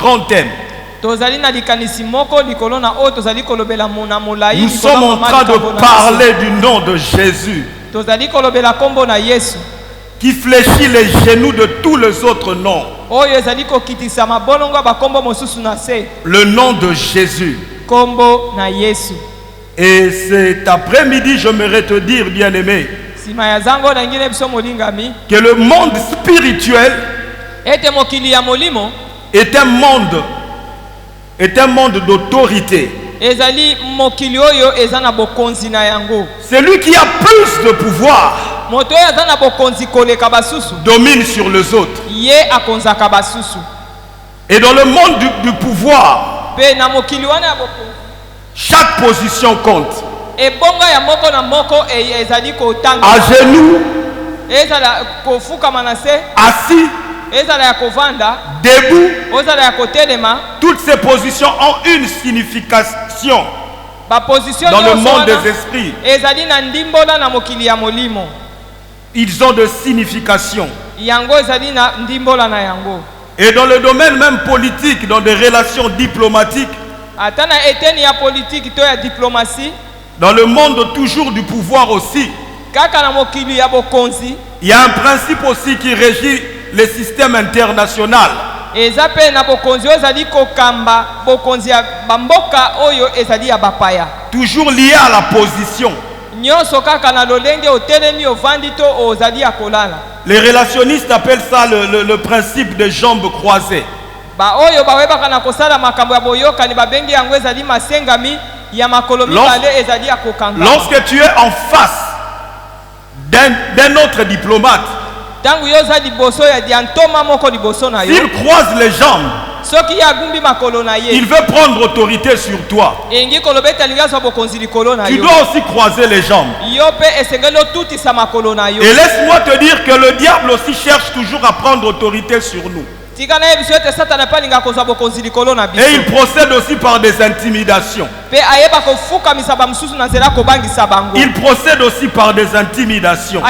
grand thème. Nous sommes en train de parler du nom de Jésus qui fléchit les genoux de tous les autres noms. Le nom de Jésus. Et cet après-midi, j'aimerais te dire, bien-aimé, que le monde spirituel est un monde d'autorité. C'est lui qui a plus de pouvoir domine sur les autres. Et dans le monde du pouvoir, chaque position compte. À genoux, assis, debout, toutes ces positions ont une signification dans le monde des esprits. Ils ont de signification. Et dans le domaine même politique, dans des relations diplomatiques, dans le monde toujours du pouvoir aussi, il y a un principe aussi qui régit les systèmes internationaux. Toujours lié à la position. Les relationnistes appellent ça le principe des jambes croisées. Lorsque tu es en face d'un autre diplomate, s'il croise les jambes, il veut prendre autorité sur toi. Tu dois aussi croiser les jambes. Et laisse-moi te dire que le diable aussi cherche toujours à prendre autorité sur nous. Et il procède aussi par des intimidations. Il procède aussi par des intimidations.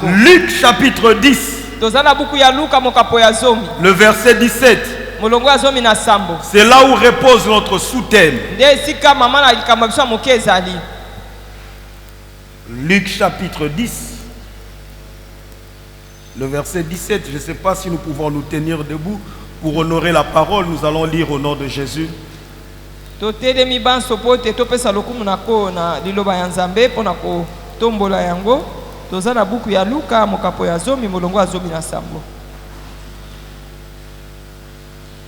Luc chapitre 10, le verset 17. C'est là où repose notre sous-thème. Luc chapitre 10. Le verset 17, je ne sais pas si nous pouvons nous tenir debout pour honorer la parole. Nous allons lire au nom de Jésus.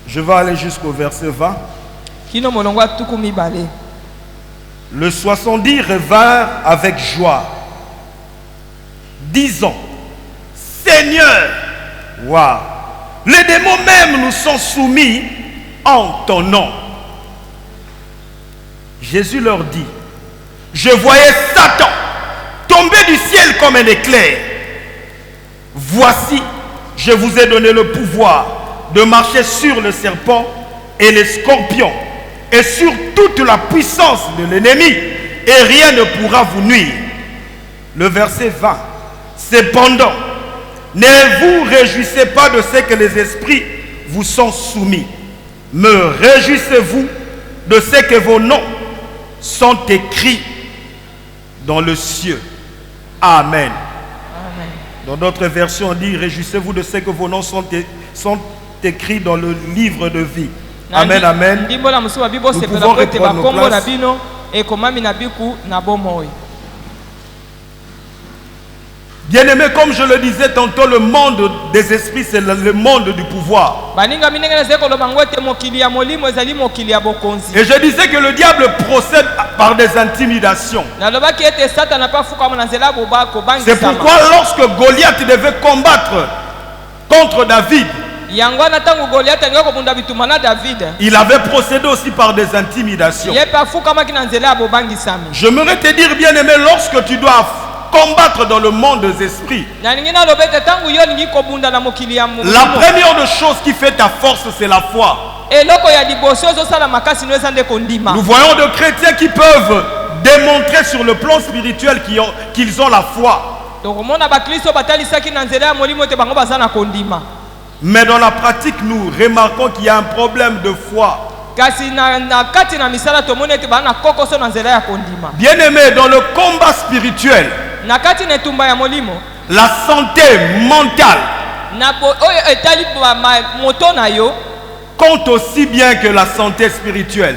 Je vais aller jusqu'au verset 20. Le 70 revinrent avec joie, disant: Seigneur, wow, les démons même nous sont soumis en ton nom. Jésus leur dit: je voyais Satan tomber du ciel comme un éclair. Voici, je vous ai donné le pouvoir de marcher sur le serpent et les scorpions et sur toute la puissance de l'ennemi, et rien ne pourra vous nuire. Le verset 20. Cependant, ne vous réjouissez pas de ce que les esprits vous sont soumis. Me réjouissez-vous de ce que vos noms sont écrits dans le ciel. Amen. Amen. Dans d'autres versions, on dit: réjouissez-vous de ce que vos noms sont écrits dans le livre de vie. Amen, amen. Nous pouvons reprendre nos places. Bien-aimé, comme je le disais tantôt, le monde des esprits, c'est le monde du pouvoir. Et je disais que le diable procède par des intimidations. C'est pourquoi lorsque Goliath devait combattre contre David, il avait procédé aussi par des intimidations. J'aimerais te dire, bien-aimé, lorsque tu dois combattre dans le monde des esprits, la première chose qui fait ta force, c'est la foi. Nous voyons de chrétiens qui peuvent démontrer sur le plan spirituel qu'ils ont la foi. Mais dans la pratique, nous remarquons qu'il y a un problème de foi. Bien-aimé, dans le combat spirituel, la santé mentale compte aussi bien que la santé spirituelle.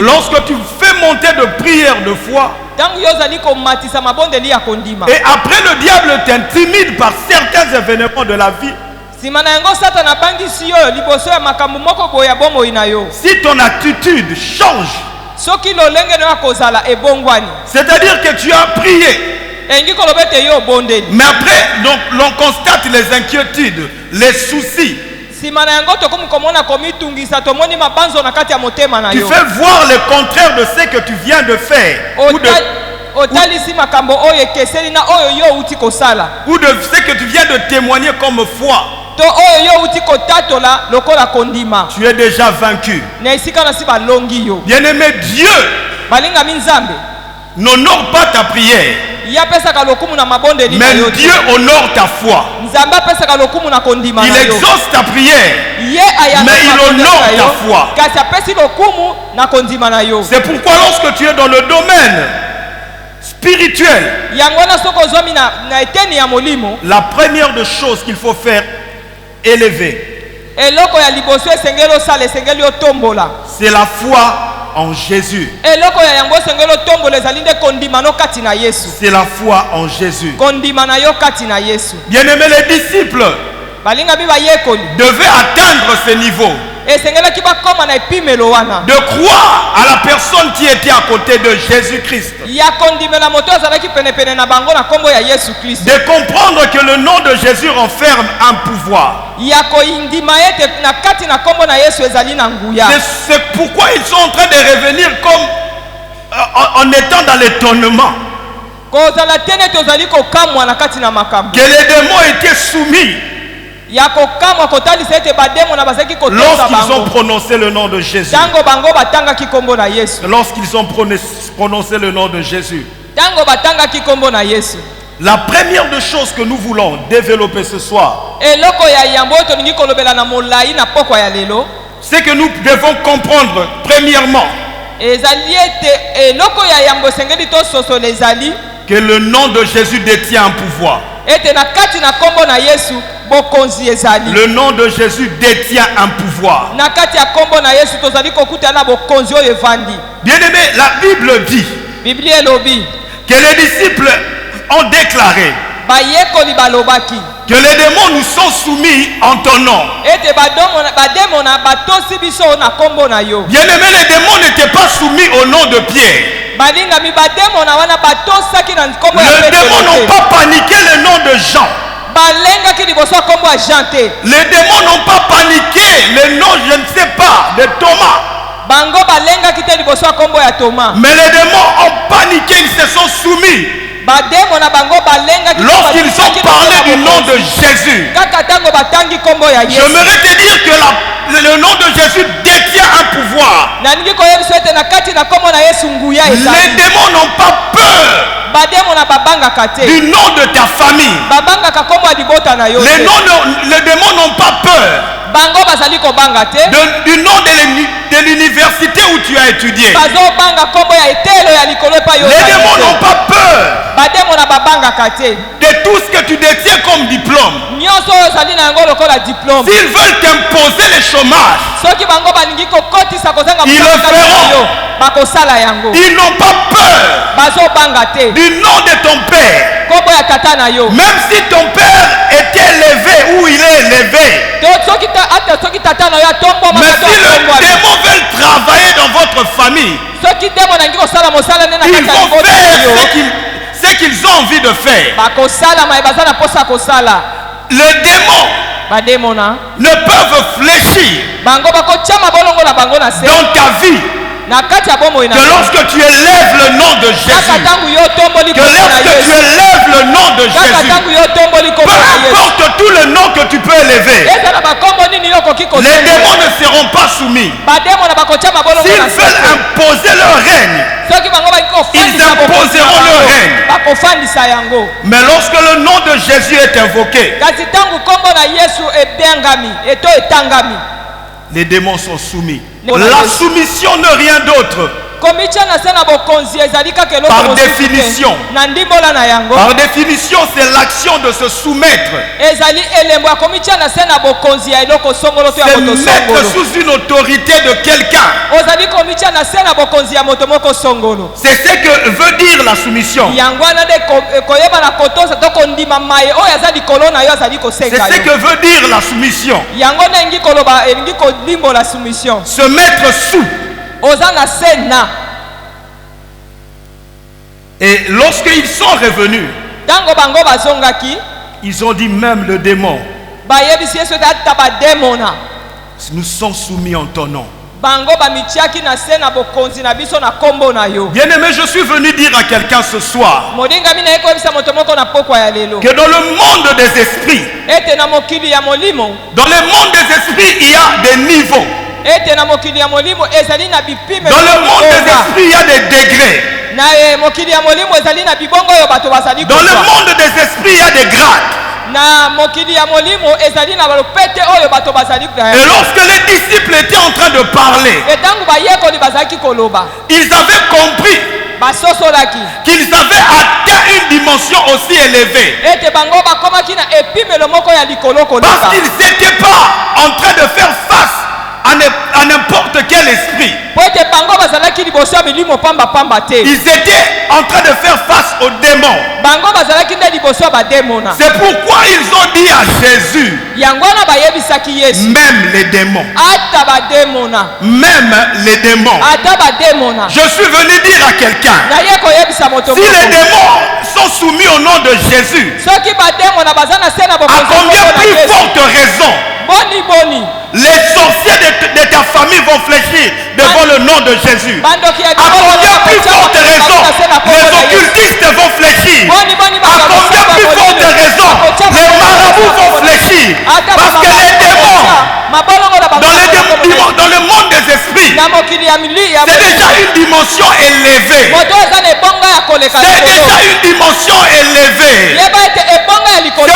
Lorsque tu fais monter de prières de foi, et après le diable t'intimide par certains événements de la vie, si ton attitude change, c'est-à-dire que tu as prié, mais après l'on constate les inquiétudes, les soucis, tu fais voir le contraire de ce que tu viens de faire ou de ce que tu viens de témoigner comme foi. Tu es déjà vaincu. Bien-aimé, Dieu n'honore pas ta prière, mais Dieu honore ta foi. Il exauce ta prière, mais il honore ta foi. C'est pourquoi lorsque tu es dans le domaine spirituel, la première des choses qu'il faut faire, élever, c'est la foi en Jésus. C'est la foi en Jésus. Bien-aimés, les disciples devaient atteindre ce niveau, de croire à la personne qui était à côté de Jésus-Christ, de comprendre que le nom de Jésus renferme un pouvoir. C'est pourquoi ils sont en train de revenir comme en étant dans l'étonnement que les démons étaient soumis lorsqu'ils ont prononcé le nom de Jésus. Lorsqu'ils ont prononcé le nom de Jésus. La première des choses que nous voulons développer ce soir, c'est que nous devons comprendre premièrement que le nom de Jésus détient un pouvoir. Le nom de Jésus détient un pouvoir. Bien-aimé, la Bible dit que les disciples ont déclaré que les démons nous sont soumis en ton nom. Bien-aimé, les démons n'étaient pas soumis au nom de Pierre. Les démons n'ont pas paniqué le nom de Jean. Les démons n'ont pas paniqué le nom, je ne sais pas, de Thomas. Mais les démons ont paniqué, ils se sont soumis lorsqu'ils ont parlé du nom de Jésus. J'aimerais te dire que le nom de Jésus détient un pouvoir. Les démons n'ont pas peur du nom de ta famille. Les démons n'ont pas peur du nom de l'université où tu as étudié. Les démons n'ont pas peur de tout ce que tu détiens comme diplôme. S'ils veulent t'imposer le chômage, ils le feront. Ils n'ont pas peur du nom de ton père. Même si ton père était élevé où il est élevé, mais si le démon veut travailler dans votre famille, ils vont faire ce qu'ils ont envie de faire. Les démons ne peuvent fléchir dans ta vie que lorsque tu élèves le nom de Jésus. Que lorsque tu élèves le nom de Jésus, peu importe tout le nom que tu peux élever, Les démons ne seront pas soumis. S'ils veulent imposer leur règne, ils imposeront leur règne. Mais lorsque le nom de Jésus est invoqué, les démons sont soumis. La soumission n'est rien d'autre. Par définition, c'est l'action de se soumettre. C'est mettre sous une autorité de quelqu'un. C'est ce que veut dire la soumission. C'est ce que veut dire la soumission. Se mettre sous. Et lorsqu'ils sont revenus, ils ont dit même le démon, nous sommes soumis en ton nom. Bien-aimé, je suis venu dire à quelqu'un ce soir que dans le monde des esprits, il y a des niveaux. Dans le monde des esprits, il y a des degrés. Dans le monde des esprits, il y a des grades. Et lorsque les disciples étaient en train de parler, ils avaient compris qu'ils avaient atteint une dimension aussi élevée. Parce qu'ils n'étaient pas en train de faire face à n'importe quel esprit. Ils étaient en train de faire face aux démons. C'est pourquoi ils ont dit à Jésus, même les démons, même les démons. Je suis venu dire à quelqu'un, si les démons sont soumis au nom de Jésus, à combien plus forte raison les sorciers de ta famille vont fléchir devant le nom de Jésus? À combien plus forte raison les occultistes vont fléchir? À combien plus forte raison les marabouts vont fléchir? Parce que les démons, dans le monde des esprits, c'est déjà une dimension élevée. C'est déjà une dimension élevée. C'est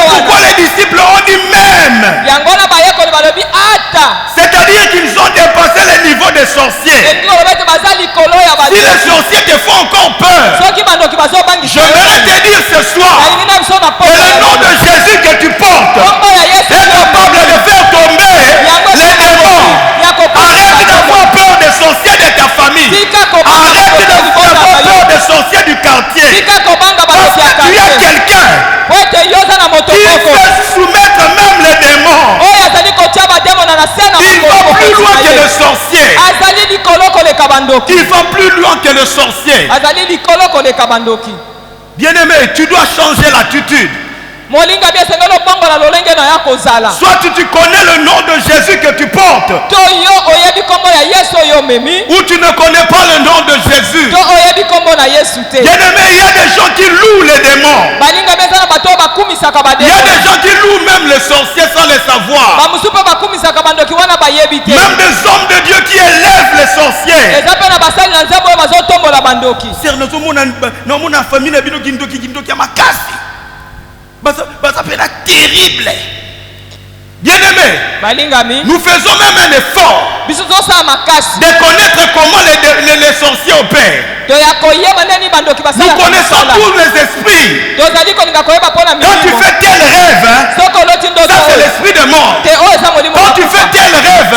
pourquoi les disciples ont dit même. C'est-à-dire qu'ils ont dépassé le niveau des sorciers. Si les sorciers te font encore peur, je voudrais te dire ce soir que le nom de Jésus que tu portes est capable de faire tomber les démons. Arrête d'avoir peur des sorciers de ta famille. Arrête d'avoir peur des sorciers du quartier. Parce que tu as quelqu'un qui fait soumettre même les démons. Il va plus loin que le sorcier. Il va plus loin que le sorcier. Bien-aimé, tu dois changer l'attitude. Soit tu connais le nom de Jésus que tu portes, ou tu ne connais pas le nom de Jésus. Bien-aimé, il y a des gens qui louent les démons. Il y a des gens qui louent même les sorciers sans les savoir. Même des hommes de Dieu qui élèvent les sorciers. Ça peut être terrible. Bien-aimé, nous faisons même un effort de connaître comment les sorciers opèrent. Nous connaissons tous les esprits. Quand tu fais tel rêve, ça c'est l'esprit de mort. Quand tu fais tel rêve,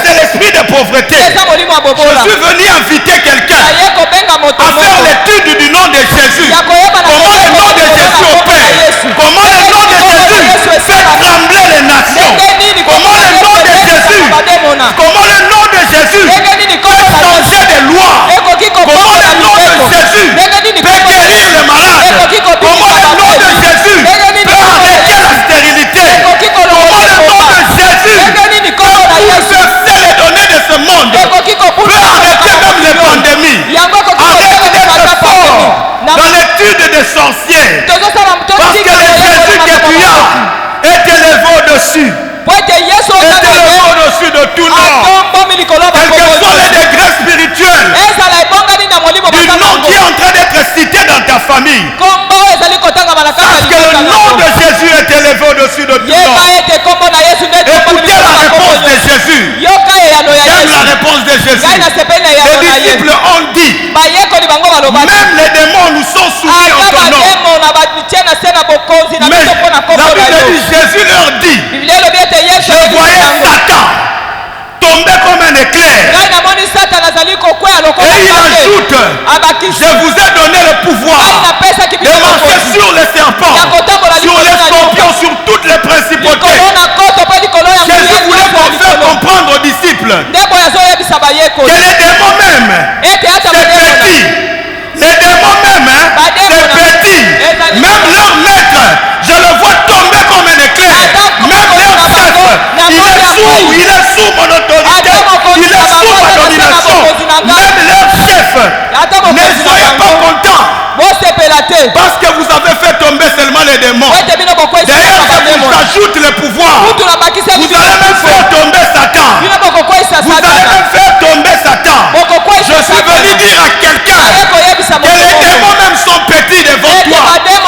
c'est l'esprit de pauvreté. Je suis venu inviter quelqu'un à faire l'étude du nom de Jésus. Comment le nom de Jésus opère. Comment le nom de Jésus fait trembler les nations. Comment le nom de Jésus fait changer des lois. Comment le nom de Jésus peut guérir les malades. Comment le nom de Jésus peut arrêter la stérilité. Comment le nom de Jésus peut bouleverser les données de ce monde. Peut arrêter famille. Parce que le nom de Jésus est élevé au-dessus de tout nom. Écoutez la réponse de Jésus. J'aime la réponse de Jésus. Les disciples ont dit, même les démons nous sont soumis en ton nom. Mais la Bible dit, Jésus leur dit, je voyais Satan tomber comme un éclair. Et il ajoute, je vous ai donné le pouvoir de marcher sur les serpents, sur les scorpions, sur toutes les principautés. Jésus voulait faire comprendre aux disciples que les démons même, c'est petit. Les démons même, c'est petit. Même leur maître, je le vois tomber comme un éclair. Même leur chef, il est sous mon autorité. Il est sous ma domination. Même leur chef, ne soyez pas contents. Parce que vous avez fait tomber seulement les démons. D'ailleurs, je vous ajoute le pouvoir. Vous allez même faire tomber Satan. Vous allez même faire tomber Satan. Je suis venu dire à quelqu'un que les démons même sont petits devant toi.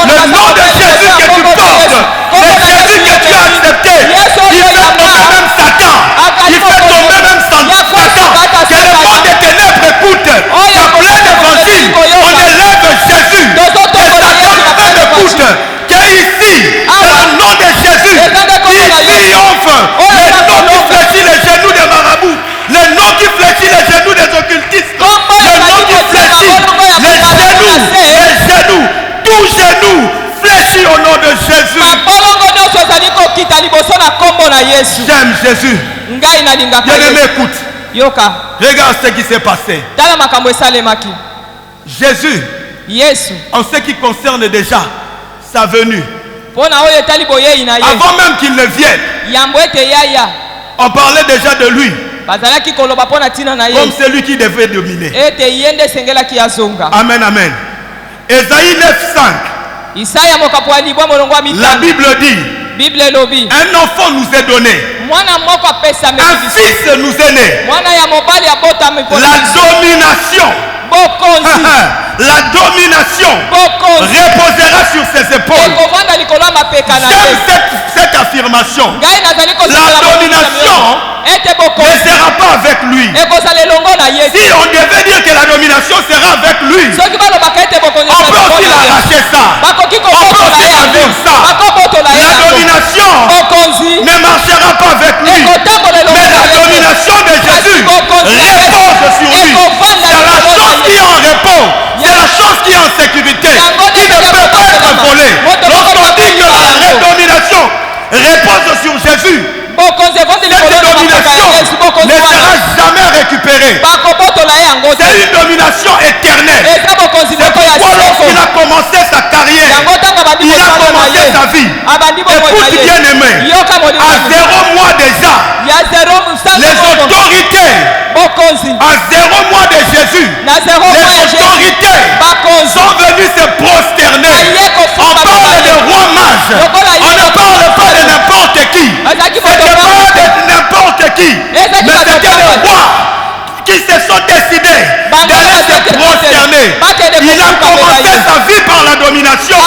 Le nom de Jésus que tu portes, le Jésus que tu as accepté, il fait tomber même Satan. Il fait tomber même Satan. Que le monde des ténèbres écoute. Qu'à plein d'évangile, on élève Jésus. Et Satan même écoute. Qu'ici, c'est le nom de Jésus qui triomphe. Le nom qui fléchit les genoux des marabouts. Le nom qui fléchit les genoux des occultistes. Le nom qui fléchit les genoux, tout genou fléchit au nom de Jésus. J'aime Jésus. Bien-aimé, écoute. Regarde ce qui s'est passé. Jésus, en ce qui concerne déjà sa venue, avant même qu'il ne vienne, on parlait déjà de lui comme celui qui devait dominer. Amen, amen. Ésaïe 9:5. La Bible dit, un enfant nous est donné, un fils nous est né. La domination reposera sur ses épaules. J'aime cette affirmation. La domination ne sera pas avec lui. Si on devait dire que la domination sera avec lui, on peut aussi l'arracher ça. On peut aussi avouer ça. La domination ne marchera pas avec lui. Mais la domination de Jésus repose sur lui. C'est la chose qui en répond. C'est la chose qui est en sécurité, qui ne peut pas être volée. Lorsqu'on dit que la domination repose sur Jésus, cette domination ne sera jamais récupérée. C'est une domination éternelle. C'est pourquoi lorsqu'il a commencé sa carrière, il a commencé sa vie. Écoute bien aimé, à 0 mois déjà, les autorités, à 0 mois de Jésus, les autorités sont venues se prosterner. On parle de rois mages. On ne parle pas de n'importe qui. C'était pas de n'importe qui. Mais c'était des rois qui se sont décidés d'aller se prosterner. Il a commencé sa vie par la domination.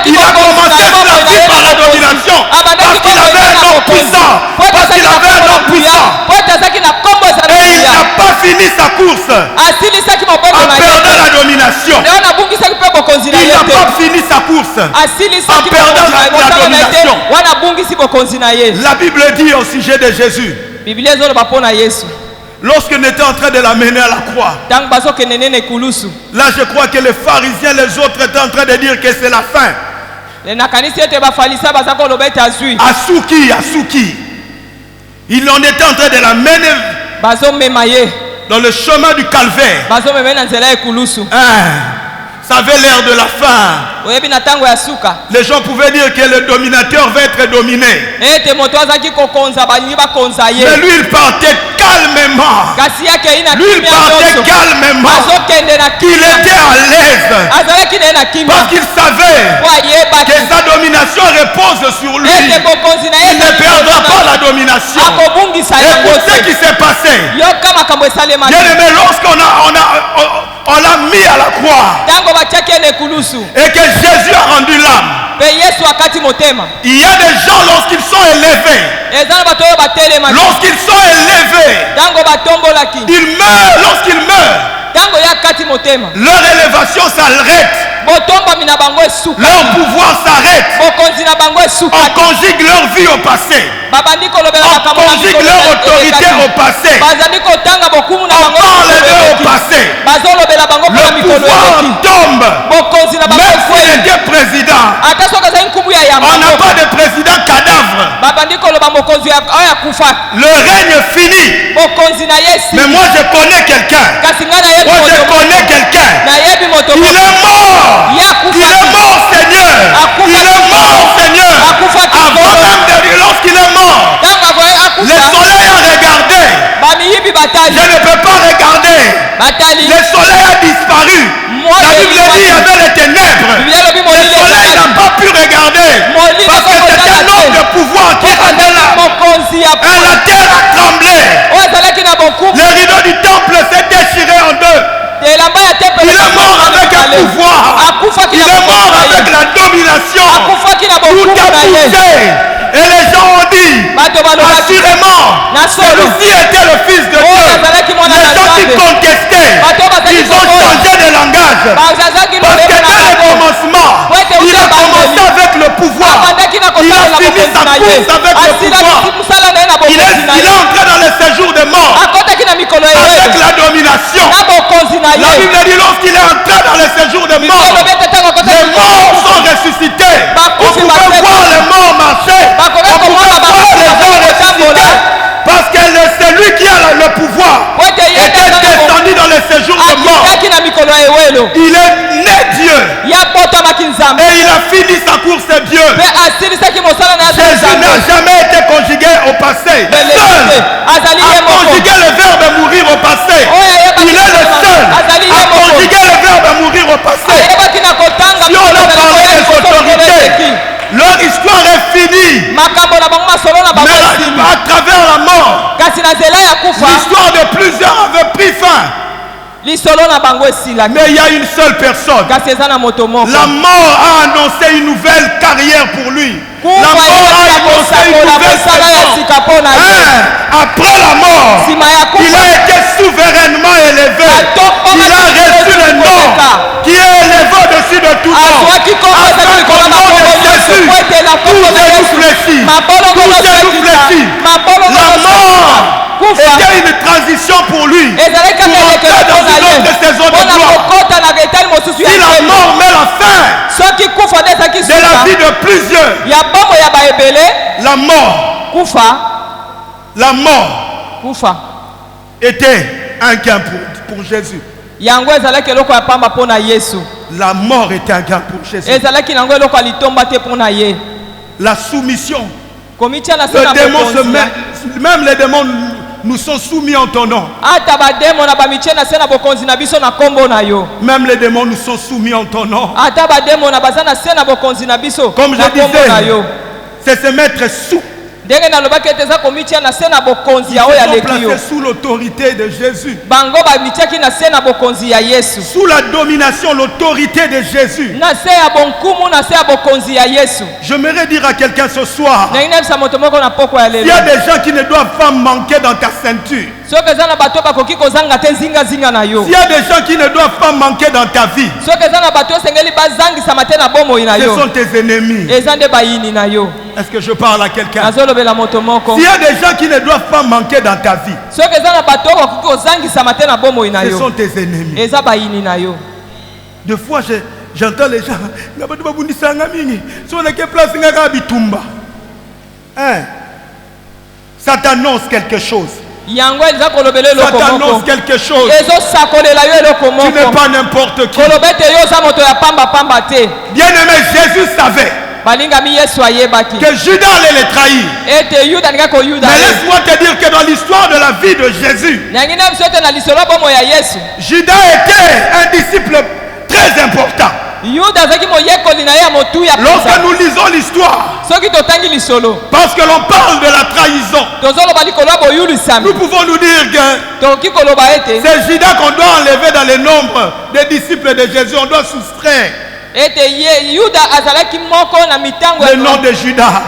Il a commencé sa vie par la domination. Parce qu'il avait un nom puissant. Parce qu'il avait un nom puissant. Et il n'a pas fini sa course en perdant la domination. Il n'a pas fini sa course en perdant la domination. La Bible dit au sujet de Jésus, lorsqu'on était en train de l'amener à la croix, là je crois que les pharisiens, les autres étaient en train de dire que c'est la fin. Asuki. Ils en étaient en train de l'amener dans le chemin du calvaire. Ça avait l'air de la fin. Les gens pouvaient dire que le dominateur va être dominé. Mais lui il partait calmement. Lui il partait calmement. Il était à l'aise. Parce qu'il savait que sa domination repose sur lui. Il ne perdra pas la domination. Écoute ce qui s'est passé. Bien aimé, lorsqu'on l'a mis à la croix et que Jésus a rendu l'âme, il y a des gens lorsqu'ils sont élevés, ils meurent, lorsqu'ils meurent, leur élévation s'arrête, leur pouvoir s'arrête, on conjugue leur vie au passé, on conjugue leur autorité au passé, on parle d'eux au passé, le pouvoir tombe. Même s'il était président, on n'a pas de président cadavre, le règne finit. Mais moi je connais quelqu'un, moi je connais quelqu'un, il est mort, Seigneur, il est mort, Seigneur, avant même de lui, lorsqu'il est mort, le soleil a regardé, je ne peux pas regarder, le soleil a disparu, la Bible dit il y avait les ténèbres, le soleil n'a pas pu regarder, parce que c'était un homme de pouvoir qui était là, et la terre a tremblé, le rideau du temple s'est déchiré en deux. Il est mort avec un pouvoir, il est mort avec la domination, tout a poussé. Et les gens ont dit, assurément, celui-ci était le Fils de Dieu. Les gens qui contestaient, ils ont changé de langage. Parce que dès le commencement, il a commencé avec le pouvoir. Il a fini sa course avec le pouvoir. Il est entré dans le séjour de mort avec la domination. La Bible dit lorsqu'il est entré dans le séjour de mort, les morts sont ressuscités. On pouvait voir les morts marcher. On pouvait voir les gens ressusciter. Parce que celui qui a le pouvoir était descendu dans le séjour de mort. Il est né Dieu. Et il a fini sa course Dieu. Jésus n'a jamais été conjugué au passé. Seul a conjugué le verbe mourir au passé. Il est le seul à conjuguer le verbe mourir au passé. Si on a parlé des autorités, leur histoire est finie. Mais à travers la mort, l'histoire de plusieurs avait pris fin. Mais il y a une seule personne. La mort a annoncé une nouvelle carrière pour lui. La mort a annoncé une nouvelle saison. Après la mort, il a été souverainement élevé. Il a reçu le nom qui est élevé au-dessus de tout nom. Afin qu'au nom de Jésus, tout genou fléchit. La mort était une transition pour lui. Pour entrer dans une autre saison de gloire. Si la mort met la fin de la vie de plusieurs, la mort était un gain pour Jésus. La mort était un gain pour Jésus. La soumission. Le démon se met, même les démons nous sont soumis en ton nom. Même les démons nous sont soumis en ton nom. Comme je disais, c'est se mettre sous. Ils sont placés sous l'autorité de Jésus. Sous la domination, l'autorité de Jésus. J'aimerais dire à quelqu'un ce soir, il y a des gens qui ne doivent pas manquer dans ta ceinture. Il y a des gens qui ne doivent pas manquer dans ta vie. Ce sont tes ennemis. Est-ce que je parle à quelqu'un? S'il y a des gens qui ne doivent pas manquer dans ta vie, ce sont tes ennemis. Des fois, j'entends les gens. Ça t'annonce quelque chose. Ça t'annonce quelque chose. Tu n'es pas n'importe qui. Bien aimé, Jésus savait que Judas allait les trahir. Mais laisse-moi te dire que dans l'histoire de la vie de Jésus, Judas était un disciple très important. Lorsque nous lisons l'histoire, parce que l'on parle de la trahison, nous pouvons nous dire que c'est Judas qu'on doit enlever dans les nombres des disciples de Jésus. On doit soustraire le nom de Judas.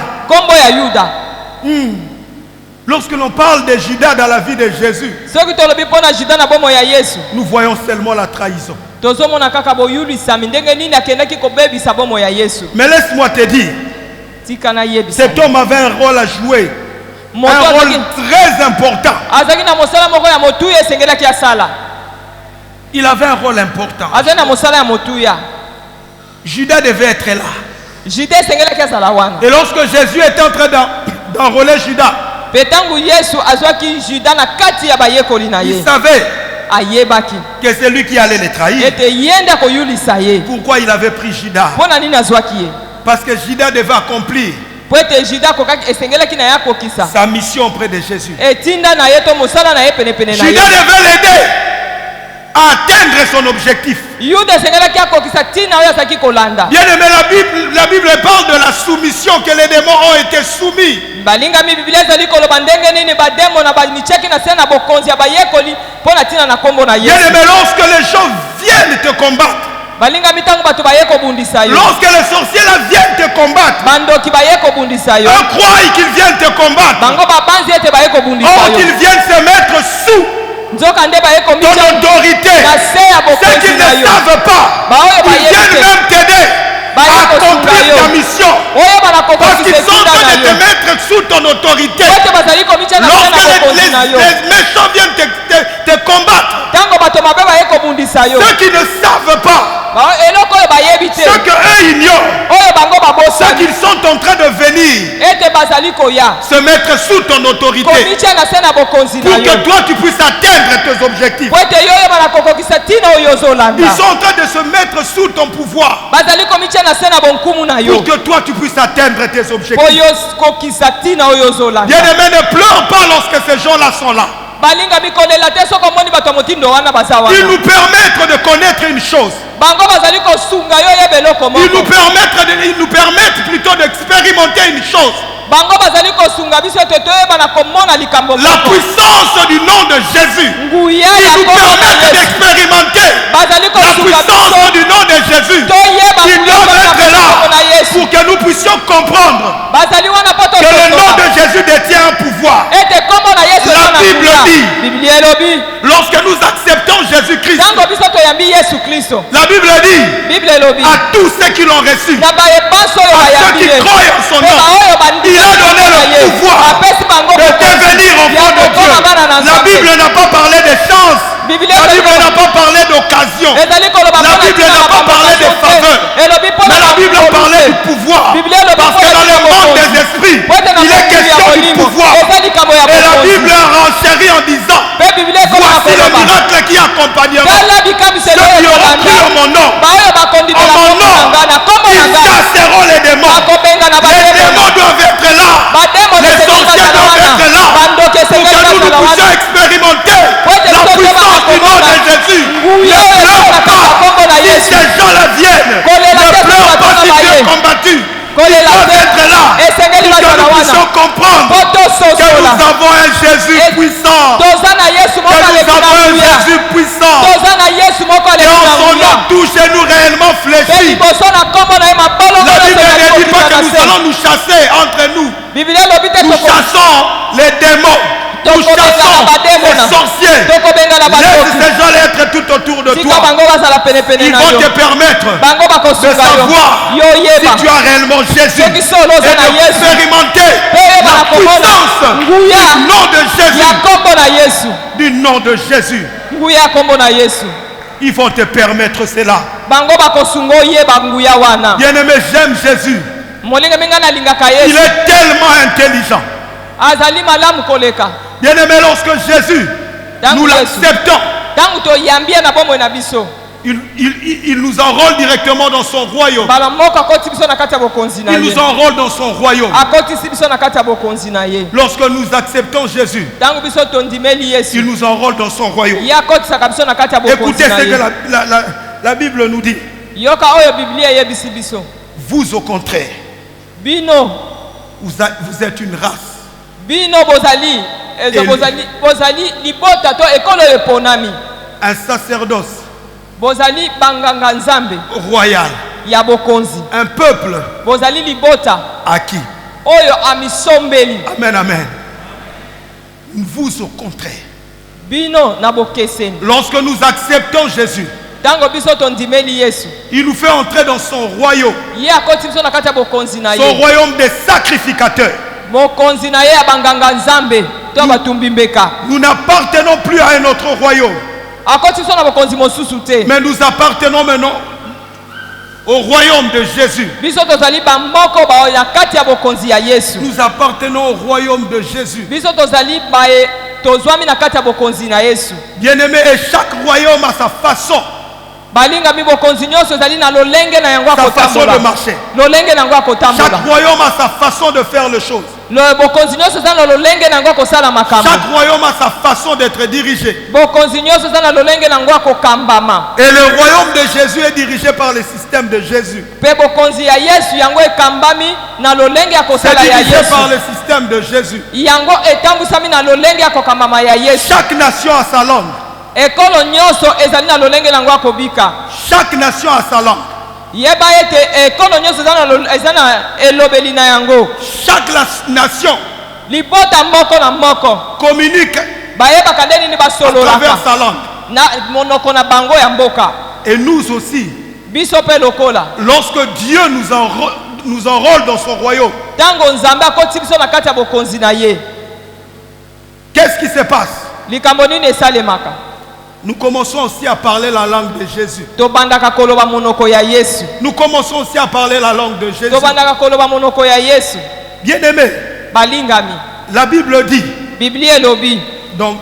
Lorsque l'on parle de Judas dans la vie de Jésus, nous voyons seulement la trahison. Mais laisse-moi te dire, cet homme avait un rôle à jouer, un rôle très important. Il avait un rôle important. Judas devait être là. Et lorsque Jésus était en train d'enrôler Judas, il savait que c'est lui qui allait les trahir. Pourquoi il avait pris Judas? Parce que Judas devait accomplir sa mission auprès de Jésus. Judas devait l'aider à atteindre son objectif. Bien aimé, la Bible parle de la soumission, que les démons ont été soumis. Bien aimé, lorsque les gens viennent te combattre, lorsque les sorciers viennent te combattre, on croit qu'ils viennent te combattre, or qu'ils viennent se mettre sous ton autorité. Ceux qui ne savent pas, ils viennent même t'aider à accomplir ta mission, parce qu'ils sont en train de te mettre sous ton autorité. Lorsque les méchants viennent te combattre, ceux qui ne savent pas, ceux qu'eux ignorent, ceux qu'ils sont en train de venir se mettre sous ton autorité, pour que toi tu puisses atteindre tes objectifs. Ils sont en train de se mettre sous ton pouvoir, pour que toi tu puisses atteindre tes objectifs. Bien-aimé, ne pleure pas lorsque ces gens-là sont là. Ils nous permettent de connaître une chose. Ils nous permettent plutôt d'expérimenter une chose. La puissance du nom de Jésus. Ils nous permettent d'expérimenter la puissance du nom de Jésus. Ils doivent être là pour que nous puissions comprendre que le nom de Jésus détient un pouvoir. La Bible dit, lorsque nous acceptons Jésus-Christ, la Bible dit à tous ceux qui l'ont reçu, à ceux qui croient en son nom, il a donné le pouvoir de devenir enfant de Dieu. La Bible n'a pas parlé de chance. La Bible n'a pas parlé d'occasion. La Bible n'a pas parlé de faveur. Mais la Bible a parlé du pouvoir. Parce que dans le monde des esprits, il est question du pouvoir. Et la Bible a renchéri en disant, voici le miracle qui accompagnera ceux qui auront cru en mon nom. En mon nom, ils chasseront les démons. Les démons doivent être là. Les sorciers doivent être là. Pour que nous puissions expérimenter la puissance du nom de Jésus. Ne pleure pas si ces gens-là viennent. Ne pleure pas si tu es combattu. Ils doivent être là pour que nous puissions comprendre que nous avons un Jésus puissant. Que nous avons un Jésus puissant. Et en son nom, tous genoux réellement fléchis. La Bible ne dit pas que nous allons nous chasser entre nous. Nous chassons les démons. Nous chassons les sorciers. Laisse ces gens être tout autour de toi. Ils vont te permettre de savoir si tu as réellement Jésus et d'expérimenter la puissance du nom de Jésus. Du nom de Jésus. Ils vont te permettre cela. Bien-aimé, j'aime Jésus. Il est tellement intelligent. Bien-aimé, lorsque Jésus, nous l'acceptons, il nous enrôle directement dans son royaume. Il nous enrôle dans son royaume. Lorsque nous acceptons Jésus, il nous enrôle dans son royaume. Écoutez ce que la Bible nous dit. yoka oyo Biblia yebisi biso. Vous au contraire, Bino vous êtes une race. Bino bozali bozali libota to ekolo eponami. Un sacerdoce Bozali banganga nzambe royal. ya bokonzi. Un peuple Bozali libota acquis. oyo amisombeli. Amen, amen. Vous au contraire. Bino na bokeseni. Lorsque nous acceptons Jésus, Tango biso tondimeli Yesu. il nous fait entrer dans son royaume. Ye akoti biso na kati ya bokonzi na ye. Son royaume des sacrificateurs. Mokonzi na ye ya banganga nzambe to batumbi mbeka. Nous n'appartenons plus à un autre royaume. Akoti biso na bokonzi mosusu te. Mais nous appartenons maintenant au royaume de Jésus. Biso tozali bamboko ba na kati ya bokonzi ya Yesu. Nous appartenons au royaume de Jésus. Biso tozali bae tozwami na kati ya bokonzi na Yesu. Bien-aimé, et chaque royaume a sa façon. Balinga mi bokonzi nyonso ezali na lolenge na yango Sa façon de akotambola. marcher. Lolenge na yango akotambola. Chaque royaume a sa façon de faire les choses. Le bokonzi nyonso ezali na lolenge na yango akosala makambo. Chaque royaume a sa façon d'être dirigé. Bokonzi nyonso ezali na lolenge na yango akokambama. Et le royaume de Jésus est dirigé par le système de Jésus. Pe bokonzi ya Yesu yango ekambami na lolenge C'est akosala ya dirigé Yesu. par le système de Jésus. Yango etambusami na lolenge akokambama ya Yesu. Chaque nation a sa langue. Ekolo nyonso ezali na lolenge na yango akobika. Chaque nation a sa langue. Yeba ete ekolo nyonso ezali na elobeli na yango. Chaque nation Libota moko na moko communique bayebaka nde nini à travers basololaka sa langue. na monoko na bango ya mboka. Et nous aussi, Biso mpe lokola lorsque Dieu nous enrôle dans son royaume, ntango nzambe akoti biso na kati ya bokonzi na ye, qu'est-ce qui se passe? likambo nini esalemaka? Nous commençons aussi à parler la langue de Jésus. Tobandaka koloba monoko ya Yesu. Nous commençons aussi à parler la langue de Jésus. Tobandaka koloba monoko ya Yesu. Bien-aimé, Balingami, la Bible dit Biblia elobi dans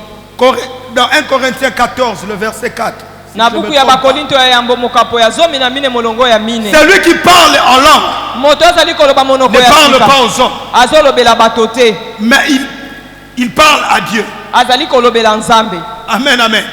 1 Corinthiens 14, le verset 4. na buku ya bakorinto ya yambo mokapo ya 14 molongo ya mine. Celui qui parle en langue Moto azali koloba monoko ne ya parle sika. pas aux hommes, Azolobela bato te. mais il parle à Dieu. Azali kolobela nzambe. Amen, amen.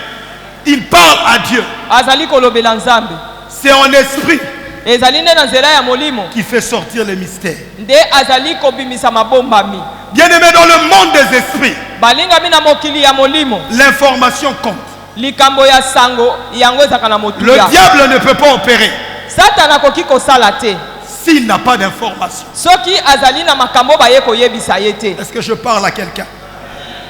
Il parle à Dieu. Azali kolobela nzambe. C'est en esprit Ezali nde na nzela ya molimo. qui fait sortir les mystères. Nde azali kobimisa mabombami. Bien-aimé, dans le monde des esprits, Balingami na mokili ya molimo. l'information compte. Likambo ya sango yango ezaka na Le motuya. diable ne peut pas opérer Satana akoki kosala te s'il n'a pas d'information. soki azali na makambo baye koyebisa ye te. Est-ce que je parle à quelqu'un?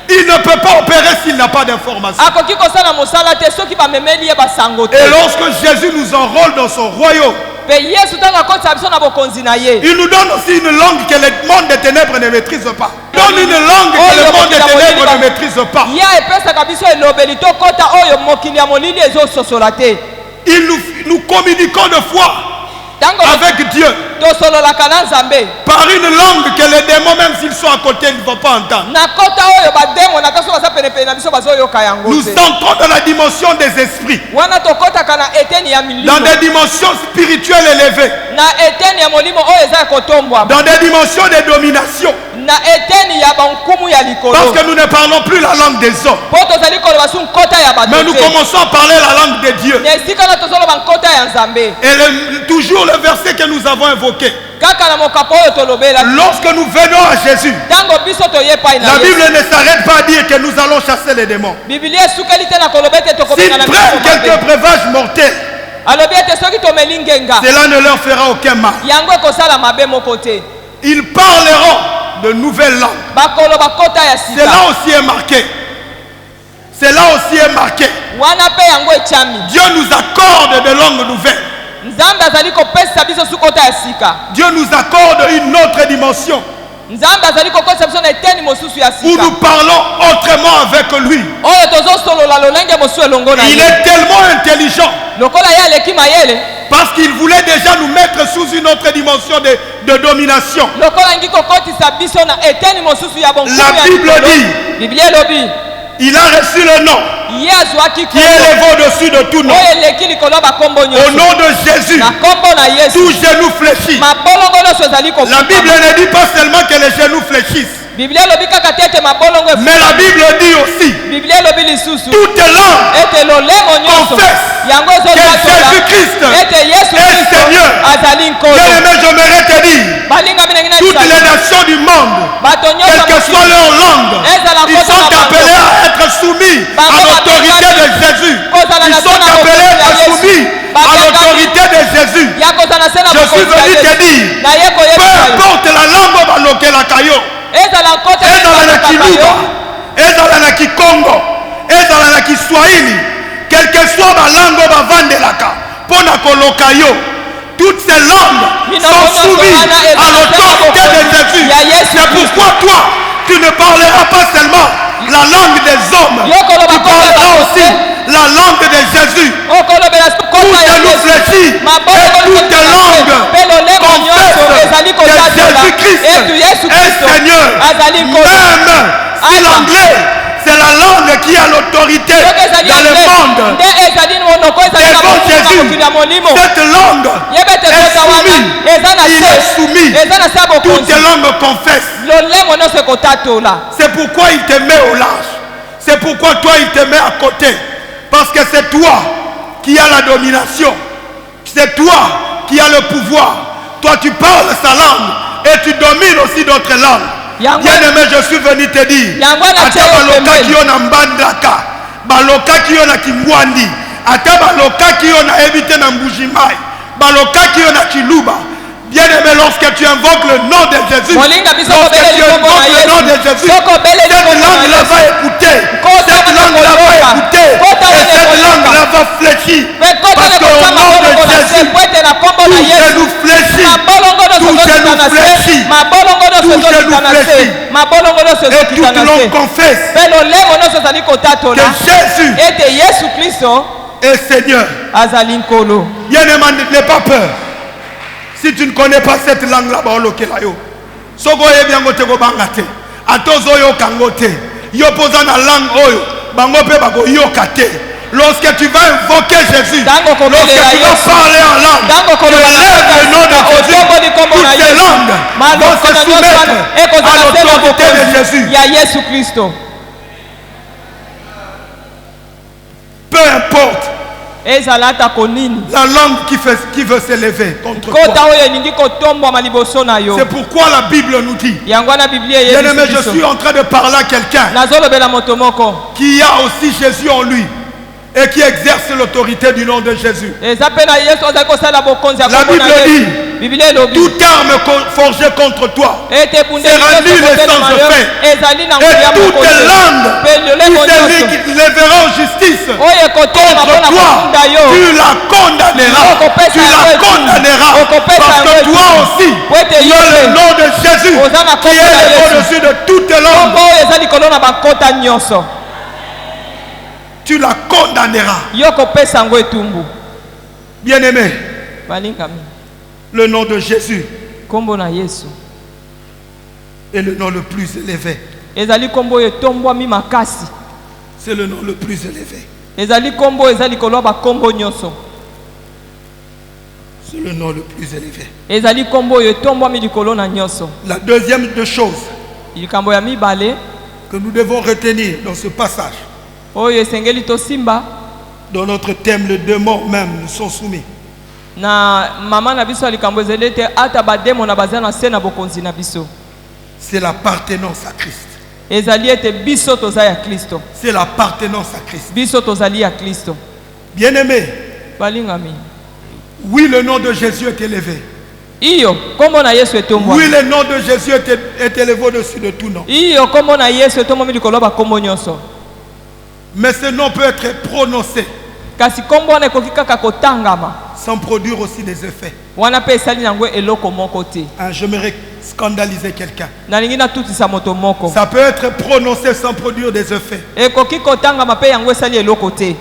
Il ne peut pas opérer s'il n'a pas d'information. Akoki kosala mosala te soki bamemeli ye basango te. Et lorsque Jésus nous enrôle dans son royaume, Pe Yesu ntango akotisa biso na bokonzi na ye. il nous donne aussi une langue que le monde des ténèbres ne maîtrise pas. Il donne une langue que le monde des ténèbres ne maîtrise pas. Ye epesaka biso elobeli tokota oyo mokili ya molili ezososola te. Nous communiquons de foi Ntango avec Dieu tosololaka na nzambe par une langue que les démons, même s'ils sont à côté, ne vont pas entendre. na kota oyo bademo na taso baza penepene na biso bazoyoka yango Nous te. entrons dans la dimension des esprits, Wana tokotaka na eteni ya milimo. dans des dimensions spirituelles élevées, Na eteni ya molimo oyo eza ya kotombwa. dans des dimensions de domination. Na eteni ya bankumu ya likolo. Parce que nous ne parlons plus la langue des hommes, Po tozali koloba su nkota ya bato mais nous te. commençons à parler la langue de Dieu. Na esika na tozoloba nkota ya nzambe. Et toujours le verset que nous avons invoqué. Kaka na mokapo oyo tolobela. Lorsque nous venons à Jésus, Tango biso toyepai na la Yesu. Bible ne s'arrête pas à dire que nous allons chasser les démons. Biblia esukeli te na koloba ete S'ils tokobenga na prennent biso quelques mabe. breuvages mortels, Alobi ete soki tomeli ngenga. cela ne leur fera aucun mal. Yango ekosala mabe moko te. Ils parleront de nouvelles langues. Bakoloba kota ya sika. Cela aussi est marqué. Cela aussi est marqué. Wana pe yango echami. Dieu nous accorde de langues nouvelles. Nzambe azali kopesa biso su kota ya sika. Dieu nous accorde une autre dimension Nzambe azali kokotisa biso na eteni mosusu ya où sika. nous parlons autrement avec lui. Oyo tozosolola lolenge mosusu elongo na Il ye. est tellement intelligent Lokola ye aleki mayele. parce qu'il voulait déjà nous mettre sous une autre dimension de domination. Lokola ngi kokotisa biso na eteni mosusu ya bonkumu La ya Bible likolo. dit, Biblia elobi il a reçu le nom ye azwaki qui est élevé au-dessus de tout nom. oyo eleki likolo bakombo Au nyonso. nom de Jésus, Na kombo na Yesu. tout genou fléchit. Mabolongo nyonso ezali La kofuta. Bible ne dit pas seulement que les genoux fléchissent. Biblia elobi kaka te ete mabolongo Mais la Bible dit aussi, Biblia elobi lisusu toute langue ete lolemo nyonso confesse yango que Jésus-Christ ete Yesu est Kristo Seigneur. azali nkolo. Bien-aimé, j'aimerais te dire, Balinga mina ngina toutes les nations du monde, bato nyonso quelle que soit leur langue, ils sont appelés à être soumis à l'autorité de Jésus. Ils sont appelés à être soumis à l'autorité de Jésus. Je suis venu te dire, peu importe la langue on va loquer la caillou, ezala na Kiluba, ezala na Kikongo, ezala na Kiswahili, quelle que soit la langue on va vendre la caillou, pour na koloka yo. Toutes ces langues sont soumises à l'autorité de Jésus. C'est pourquoi toi, tu ne parleras pas seulement la langue des hommes, tu parleras aussi la langue de Jésus. Toutes nous fléchis et toutes les langues confessent que Jésus-Christ est Seigneur. Même si l'anglais, c'est la langue qui a l'autorité dans le monde. Devant Jésus, cette langue il est soumis. Toutes les langues confessent. C'est pourquoi il te met au large. C'est pourquoi toi il te met à côté. Parce que c'est toi qui as la domination. C'est toi qui as le pouvoir. Toi tu parles sa langue et tu domines aussi d'autres langues. Bien-aimé, je suis venu te dire, ata baloka ki yo na mbandaka, baloka ki yo na Kimwandi, ata baloka ki yo na évité na Mbujimai, baloka ki yo na Kiluba. Bien-aimé, lorsque tu invoques le nom de Jésus, cette langue-là va écouter, cette langue-là va écouter, et cette langue-là va fléchir. Parce qu'au nom de Jésus, tout genou fléchit, tout genou fléchit, et toute langue confesse que Jésus est Seigneur. Bien-aimé, n'aie pas peur. Si tu ne connais pas cette langue-là, Sogo bien go bangate. Atozo yo kangote. Yo posa na langue oyo. Bango pe bago yo kate. Lorsque tu vas invoquer Jésus, lorsque tu vas parler en langue, tu lèves le nom de Jésus. Toutes ces langues vont se soumettre à l'autorité de Jésus. Peu importe la langue qui veut s'élever contre toi. C'est pourquoi la Bible nous dit, bien-aimé, je suis en train de parler à quelqu'un qui a aussi Jésus en lui et qui exerce l'autorité du nom de Jésus. La Bible dit, toute arme forgée contre toi sera nulle et sans effet. Et toute langue qui lèvera en justice contre toi, tu la condamneras. Tu la condamneras. Parce que toi aussi, il y a le nom de Jésus qui est au-dessus de toute langue. Tu la condamneras. Bien-aimé, le nom de Jésus est le nom le plus élevé. C'est le nom le plus élevé. C'est le nom le plus élevé. La deuxième des choses que nous devons retenir dans ce passage, dans notre thème, les démons même nous sont soumis. C'est l'appartenance à Christ. C'est l'appartenance à Christ. Bien-aimé, oui, le nom de Jésus est élevé. Oui, le nom de Jésus est élevé au-dessus de tout nom. Mais ce nom peut être prononcé sans produire aussi des effets. J'aimerais scandaliser quelqu'un. Ça peut être prononcé sans produire des effets.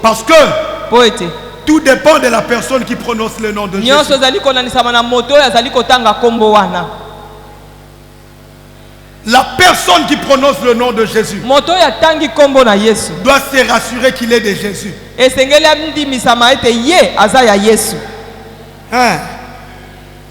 Parce que tout dépend de la personne qui prononce le nom de Jésus. La personne qui prononce le nom de Jésus doit se rassurer qu'il est de Jésus.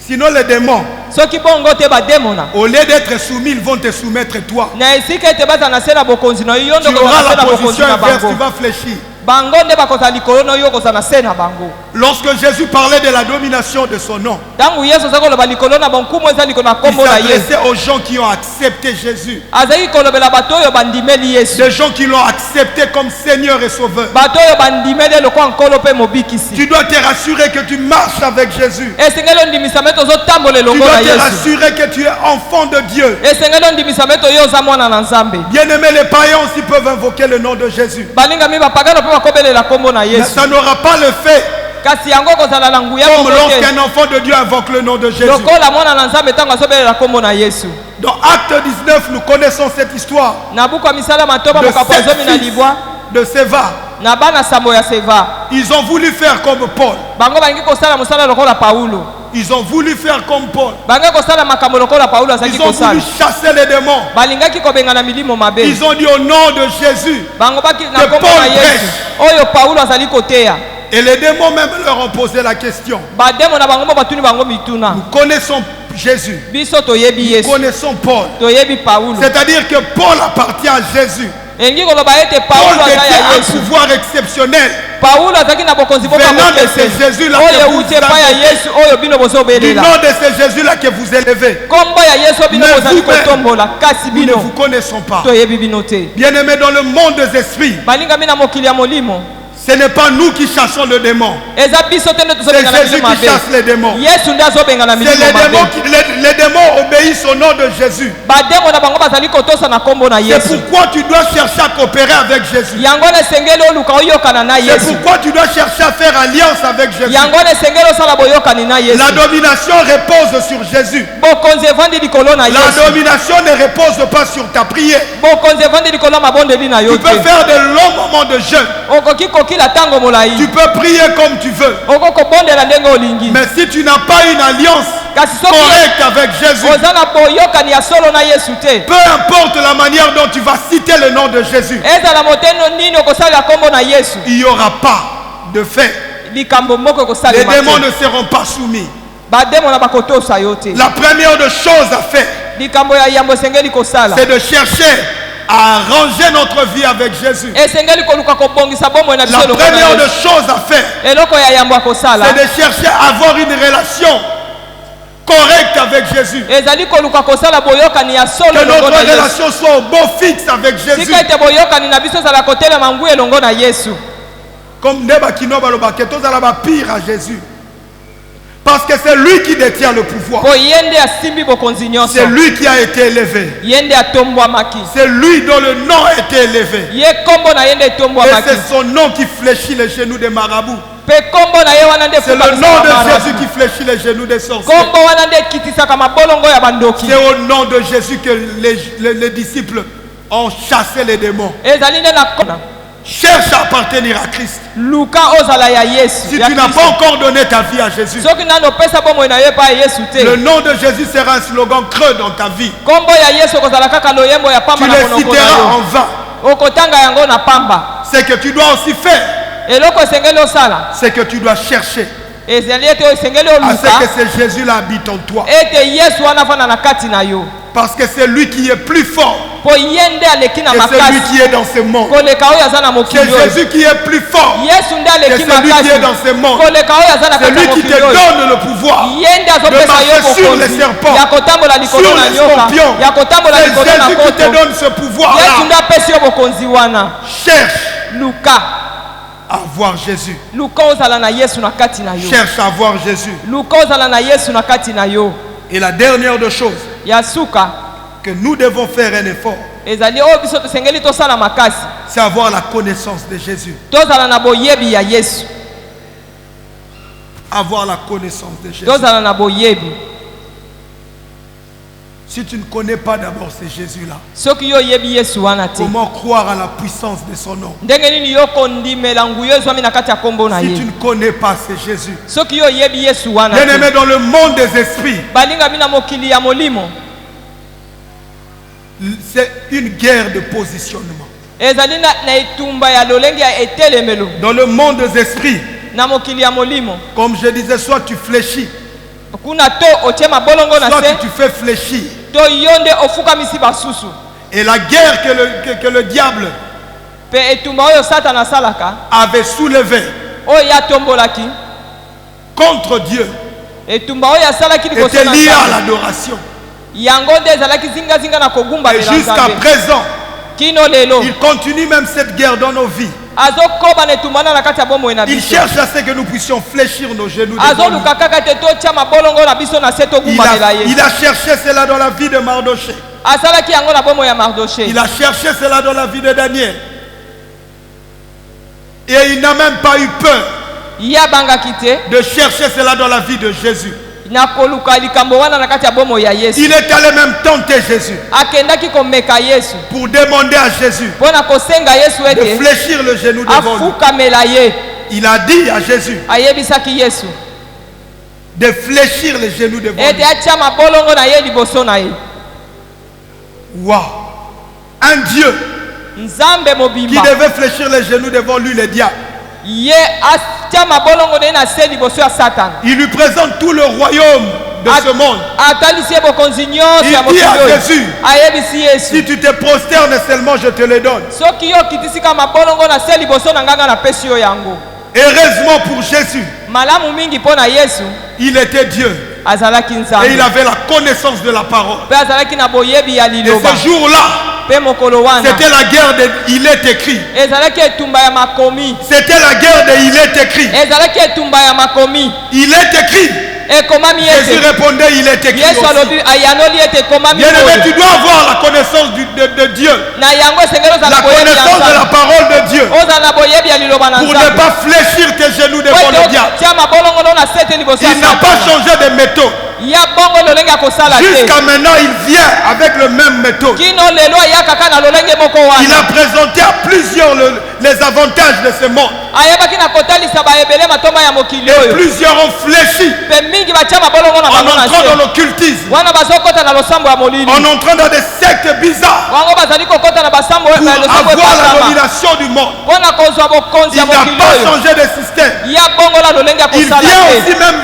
Sinon les démons, soki bongo te bademona au lieu d'être soumis, ils vont te soumettre toi. na esika ete baza na se na bokonzi na yo Tu ndo kozala auras na se la na bokonzi position na inverse, tu bango vas fléchir. bango nde bakozala likolo na yo kozala na se na bango. Lorsque Jésus parlait de la domination de son nom, ntango yesu aza koloba likolo na bankumu eza likolo na il nkombo na yesu s'adressait aux gens qui ont accepté Jésus. azalaki kolobela bato oyo bandimeli yesu Des gens qui l'ont accepté comme Seigneur et Sauveur. bato oyo bandimeli lokwa nkolo mpe mobikisi. Tu dois te rassurer que tu marches avec Jésus. esengeli ondimisa mete ozotambola Tu elongo dois na te yesu rassurer que tu es enfant de Dieu. esengeli ondimisa mete oyo oza mwana na nzambe. Bien-aimés, les païens aussi peuvent invoquer le nom de Jésus. balingami bapagano mpe bakobelela nkombo na Mais yesu ça n'aura pas le fait kasi yango kozala na nguya comme moko te lorsqu'un enfant de Dieu invoque le nom de Jésus. lokola mwana na nzambe ntango azobelela nkombo na yesu. Dans Acte 19, nous connaissons cette histoire na buku ya misala matoba de mokapo sept azomi na fils libwa de Séva. na bana sambo ya seva. Ils ont voulu faire comme Paul. bango balingi kosala mosala lokola paulo Ils ont voulu faire comme Paul. bangi kosala makambo lokola paulo azalaki Ils ont kosala voulu chasser les démons. balingaki kobengana milimo mabe Ils ont dit au nom de Jésus. bango baki na Que nkombo Paul na yesu oyo paulo azali koteya. Et les démons même leur ont posé la question. bademo na bango mo batuni bango mituna Nous connaissons Jésus. biso toyebi Nous yesu connaissons Paul. toyebi paulo C'est-à-dire que Paul appartient à Jésus. engi koloba ete Paul paulo aza détient ya un yesu pouvoir exceptionnel. paulo azalaki na bokonzi moko Venant de mokese ce Jésus-là oyo que vous euti epai ya invoquez. yesu oyo bino Du bozobelela nom de ce Jésus-là que vous élevez. nkombo ya yesu bino Mais bozali vous-même, kotombola kasi Nous ne bino vous connaissons pas. toyebi bino te. Bien-aimés, dans le monde des esprits, balingami na mokili ya molimo ce n'est pas nous qui chassons le démon. eza biso te nde C'est tozobengana Jésus milimo qui chasse mabe les démons. yesu nde azobengana C'est milimo les démons mabe. les démons obéissent au nom de Jésus. bademo na bango bazali kotosa na nkombo na C'est yesu pourquoi tu dois chercher à coopérer avec Jésus. yango na esengeli oluka oyokana na C'est yesu pourquoi tu dois chercher à faire alliance avec Jésus. yango na esengeli osala boyokani na yesu La domination repose sur Jésus. bokonzi evandi likolo na La yesu domination ne repose pas sur ta prière. bokonzi evandi likolo ya mabondeli na yo Tu peux te faire de longs moments de jeûne. okoki kokila ntango molai Tu peux prier comme tu veux. okoki kobondela ndenge olingi Mais si tu n'as pas une alliance kasi soki correcte avec Jésus, oza na boyokani ya solo na yesu te peu importe la manière dont tu vas citer le nom de Jésus, ezala moteno nini okosalela nkombo na yesu il n'y aura pas de fait. likambo moko Les ekosalema démons te ne seront pas soumis. bademo na bakotosa yo te La première des choses à faire, likambo ya yambo esengeli kosala c'est de chercher à arranger notre vie avec Jésus. esengeli koluka kobongisa bomoi na biso La elongo na première des yesu choses à faire, eloko ya yambo akosala c'est de chercher à avoir une relation correcte avec Jésus. ezali koluka kosala boyokani ya solo Que elongo notre na yesu relation soit au beau fixe avec Jésus. tika ete boyokani na biso ezala kotelema ngu elongo na yesu Comme Neba Kino Balobake, tous à la pire à Jésus. Parce que c'est lui qui détient le pouvoir. po ye nde asimbi bokonzi nyonso C'est lui qui a été élevé. ye nde atombwamaki C'est lui dont le nom a été élevé. ye nkombo na ye nde Et etombwamaki c'est son nom qui fléchit les genoux des marabouts. mpe nkombo na ye wana nde C'est le nom de Jésus efumbamisaka qui fléchit les genoux des sorciers. nkombo wana nde ekitisaka mabolongo ya bandoki C'est au nom de Jésus que les disciples ont chassé les démons. ezali nde na kona Cherche à appartenir à Christ. luka ozala ya yesu Si ya tu n'as Kristo. pas encore donné ta vie à Jésus, soki nano opesa bomoi na yo epai ya yesu le te nom de Jésus sera un slogan creux dans ta vie. nkombo ya yesu ekozala kaka loyembo ya Tu pamba na les monoko citeras na en vain. yo okotanga yango na pamba C'est que tu dois aussi faire. eloko esengeli osala C'est que tu dois chercher ezali ete esengeli à ce oluka que ce Jésus-là habite en toi. ete yesu wana afanda na kati na yo Parce que c'est lui qui est plus fort po ye nde aleki na que celui makasi qui est dans ce monde. koleka oyo aza na C'est mokili oyo Jésus qui est plus fort yesu nde que aleki celui qui est dans makasi ce monde. koleka oyo aza na C'est kati lui ya qui te mokili oyo donne le pouvoir. ye nde azopesa yo marcher sur les bokonzi serpents, ya kotambola likolo sur na les nyoka scorpions. ya kotambola C'est likolo na Jésus qui te koto donne ce yesu pouvoir-là. nde apesi yo bokonzi wana Cherche luka à voir Jésus. luka ozala na yesu na kati na yo Cherche à voir Jésus. luka ozala na yesu na kati na yo Et la dernière des choses ya suka que nous devons faire un effort, ezali oyo biso tosengeli tosala makasi c'est avoir la connaissance de Jésus. tozala na boyebi ya yesu Avoir la connaissance de Jésus. tozala na boyebi Si tu ne connais pas d'abord ce Jésus-là, soki yo oyebi yesu wana te comment croire à la puissance de son nom? ndenge nini yo kondimela nguyo ezwami na kati ya nkombo na Si tu ye ne connais pas ce Jésus. soki yo oyebi yesu wana Bien te aimé, dans le monde des esprits, balingami na mokili ya molimo c'est une guerre de positionnement. ezali na etumba ya lolenge ya etelemelo Dans le monde des esprits, na mokili ya molimo comme je disais, soit tu fléchis, kuna to otie mabolongo na soit se tu fais fléchir. to yonde ofukamisi basusu Et la guerre que le diable pe etumba oyo Satan asalaka avait soulevée oyo yatombolaki contre Dieu etumba oyo asalaki était liboso na liée à Nzambe. l'adoration. Yango nde ezalaki zingazinga na kogumba Et jusqu'à présent, kino lelo il continue même cette guerre dans nos vies. azokoba na etumbana na kati ya bomoi na Il biso cherche à ce que nous puissions fléchir nos genoux devant lui. azoluka kaka te totia mabolongo na biso na se togumbamela ye Il a cherché cela dans la vie de Mardoché. asalaki yango na bomoi ya Mardoché. Il a cherché cela dans la vie de Daniel. Et il n'a même pas eu peur ye abangaki te de chercher cela dans la vie de Jésus. na koluka likambo wana na kati ya bomoi ya Yesu. Il est allé même tenter Jésus akendaki komeka Yesu pour demander à Jésus mpo na kosenga Yesu de ete fléchir le genou devant lui. afukamela ye. Il a dit à Jésus ayebisaki Yesu de fléchir les genoux devant ete lui. atia mabolongo na ye liboso na ye. Waouh! Un Dieu Nzambe qui mobimba devait fléchir les genoux devant lui, le diable. ye atia mabolongo na ye na se liboso ya Satan. Il lui présente tout le royaume de ce monde. atalisi ye bokonzi nyonso ya Il dit mokili à oyo. Jésus, ayebisi Yesu si tu te prosternes seulement, je te le donne. soki yo okitisika mabolongo na se liboso na nganga napesi yo yango. Heureusement pour Jésus, malamu mingi mpo na Yesu il était Dieu azalaki et il Nzambe avait la connaissance de la parole. mpe azalaki na boyebi ya Et liloba ce jour-là, mpe mokolo wana c'était la guerre de Il est écrit. ezalaki etumba ya makomi. C'était la guerre de Il est écrit. ezalaki etumba ya makomi Il est écrit. ekomami Jésus ete répondait, il est écrit Yesu aussi. alobi ayanoli ete ekomami Bien-aimé, oyo. tu dois avoir la connaissance de Dieu. na yango esengeli ozala La na boyebi ya connaissance de la Nzambe. parole de Dieu. ozala na boyebi ya liloba na Pour ne Nzambe. pas fléchir tes genoux Po devant ete le diable. otia mabolongo no na sete liboso ya Il n'a pas Satana. changé de méthode. ya bongo lolenge ya kosala te Jusqu'à maintenant, il vient avec le même méthode. kino lelo ayakaka na lolenge moko Il wana a présenté à plusieurs les avantages de ce monde. ayebaki na kotalisa baebele matomba ya mokili Et oyo plusieurs ont fléchi mpe mingi batia mabolongo na en bango na entrant dans se l'occultisme, wana bazokɔta na losambo ya molili en entrant dans des sectes bizarres wango bazali kokɔta na basambo pour losambo avoir la epatama domination du monde. mpo na kozwa bokonzi Il ya n'a mokili pas oyo changé de système. ya bongo la lolenge ya Il kosala vient te aussi même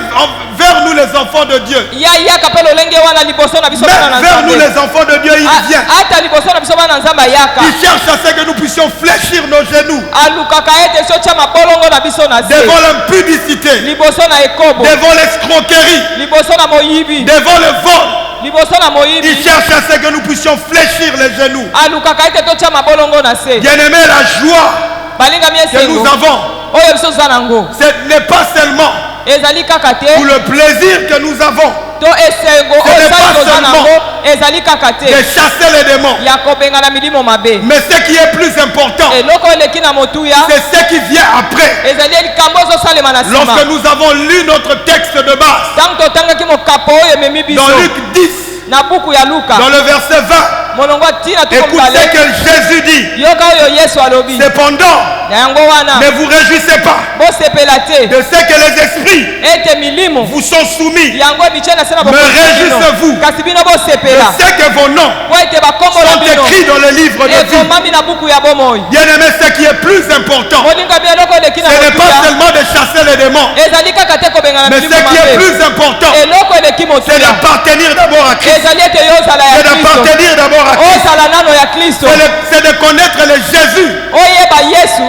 vers nous les enfants de Dieu. ya yaka mpe lolenge wana liboso na biso bana na Même vers nous Nzambe. les enfants de Dieu, il vient. ata liboso na biso bana na Nzambe ayaka Il cherche à ce que nous puissions fléchir nos genoux alukaka ete so tia mabolongo na biso na se devant l'impudicité, liboso na ekobo devant l'escroquerie, liboso na moyibi devant le vol. liboso na Il moyibi cherche à ce que nous puissions fléchir les genoux. alukaka ete totia mabolongo na se Bien-aimé, la joie balingami que nous esengo avons, oyo biso toza nango ce n'est pas seulement ezali kaka te pour le plaisir que nous avons to esengo Ce oyo n'est esali pas toza seulement nango ezali kaka de te chasser les démons. ya kobengana milimo mabe Mais ce qui est plus important, eloko eleki na motuya c'est ce qui vient après. ezali likambo ezosalema na nsima Lorsque nous avons lu notre texte de base, ntango totangaki mokapo oyo ememi biso dans Luc 10, na buku ya luka dans le verset 20, molongo atina tuko écoutez ce mibale que Jésus dit. yoka oyo yesu alobi Cependant, na yango wana ne vous réjouissez pas bosepela te de ce que les esprits ete milimo vous sont soumis, yango ebitie na se na Mais bokonzi na bino. réjouissez-vous. kasi bino de bosepela ce que vos noms po ete bakombo na sont bino écrits dans le livre de vie. ekomami na buku ya bomoi Bien-aimé, ce qui est plus important, molinga bia eloko eleki na ce n'est pas motuya seulement de chasser les démons, ezali kaka te kobengana mais ce milimo qui est mabe plus important, eloko eleki c'est motuya d'appartenir d'abord à Christ. ezali ete yo ozala C'est ya kristo d'appartenir d'abord à Christ. ozala nano ya kristo C'est de connaître le Jésus oyeba yesu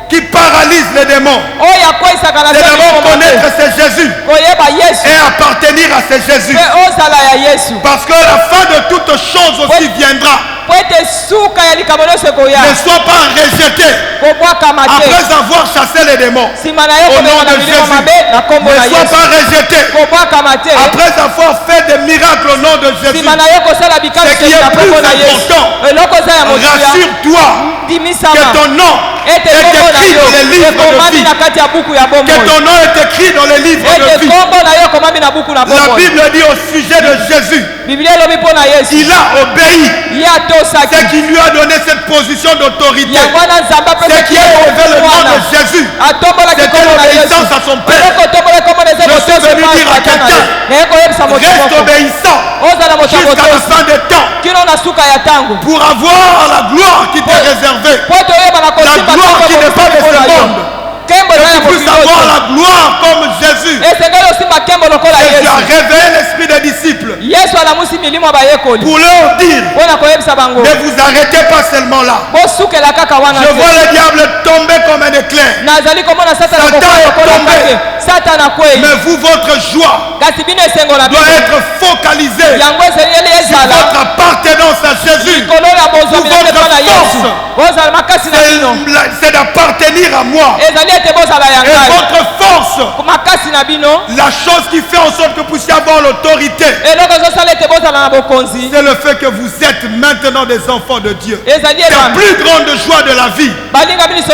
qui paralyse les démons. oyo akweyisaka na C'est se d'abord milimo connaître mabe ce Jésus koyeba yesu et appartenir à ce Jésus. mpe ozala ya yesu Parce que la fin de toute chose aussi viendra. po ete suka ya likambo nyonso ekoya Ne sois pas rejeté kobwakama te après avoir chassé les démons. nsima na yo Au nom kobengana de milimo Jésus. mabe na nkombo na Ne sois yesu pas rejeté kobwakama te après avoir fait des miracles au nom de Jésus. nsima na yo kosala Ce qui bikaliseli est na plus nkombo na yesu important, eloko eza ya motuya rassure-toi que bimisama ton nom ete est nkombo na écrit yo dans les livres de ekomami vie. na kati ya buku ya Que bomoi ton nom est écrit dans les livres de ete vie. nkombo na yo ekomami na buku na La bomoi Bible dit au sujet de Jésus, biblia elobi mpo na yesu il a obéi. ye atosaki C'est qui lui a donné cette position d'autorité. yango wana nzambe C'est qui a élevé le nom de Jésus. atombolaki C'était nkombo na yesu l'obéissance à son Père. eloko otombola nkombo na Je suis venu dire à quelqu'un, naye koyebisa moto Reste moko obéissant ozala moto ya jusqu'à la botosi fin des temps kino na suka ya ntango pour avoir la gloire qui t'est réservée. po toyeba na La kosimba gloire qui n'est pas de ce monde. tu puisses avoir la gloire comme Jésus. Jésus a réveillé l'esprit des disciples pour leur dire, ne vous arrêtez pas seulement là. Je vois le diable tomber comme un éclair. Satan est tombé. Mais vous, votre joie doit être focalisée sur votre appartenance à Jésus. Pour votre force, c'est d'appartenir à moi. Et votre force, la chose qui fait en sorte que vous puissiez avoir l'autorité, c'est le fait que vous êtes maintenant des enfants de Dieu. La plus grande joie de la vie, c'est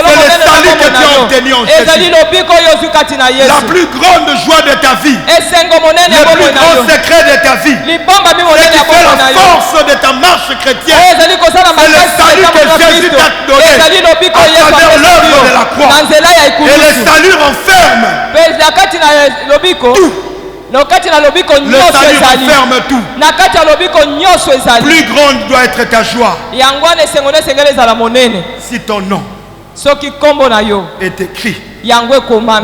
le salut que tu as obtenu en Jésus. La plus grande joie de ta vie, le plus grand secret de ta vie, ce qui fait la force de ta marche chrétienne, c'est le salut que Jésus t'a donné à travers l'œuvre de la croix. Et le salut renferme tout. Le salut renferme tout. Plus grande doit être ta joie. Si ton nom est écrit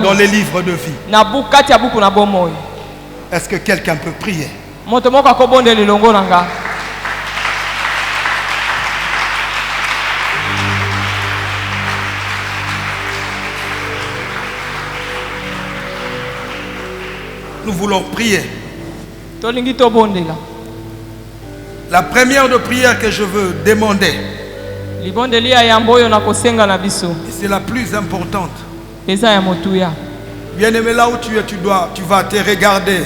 dans les livres de vie, est-ce que quelqu'un peut prier? Nous voulons prier. La première de prière que je veux demander, et c'est la plus importante. Bien-aimé, là où tu es, tu vas te regarder.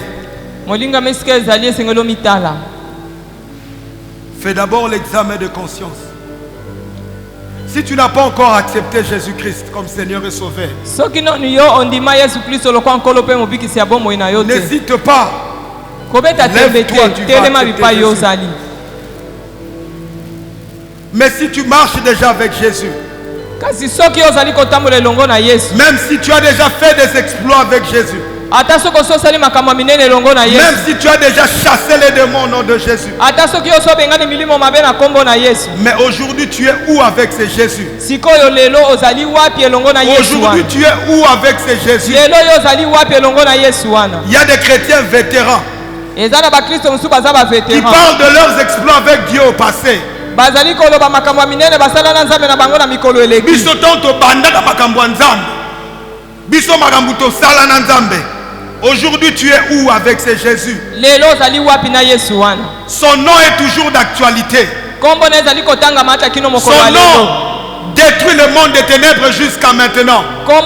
Fais d'abord l'examen de conscience. Si tu n'as pas encore accepté Jésus-Christ comme Seigneur et Sauveur, n'hésite pas. Lève-toi, tu vas accepter Jésus. Mais si tu marches déjà avec Jésus, même si tu as déjà fait des exploits avec Jésus, même si tu as déjà chassé les démons au nom de Jésus, mais aujourd'hui tu es où avec ce Jésus? Aujourd'hui tu es où avec ce Jésus? Il y a des chrétiens vétérans qui parlent de leurs exploits avec Dieu au passé. Aujourd'hui tu es où avec ce Jésus? Son nom est toujours d'actualité. Son nom détruit le monde des ténèbres jusqu'à maintenant. Son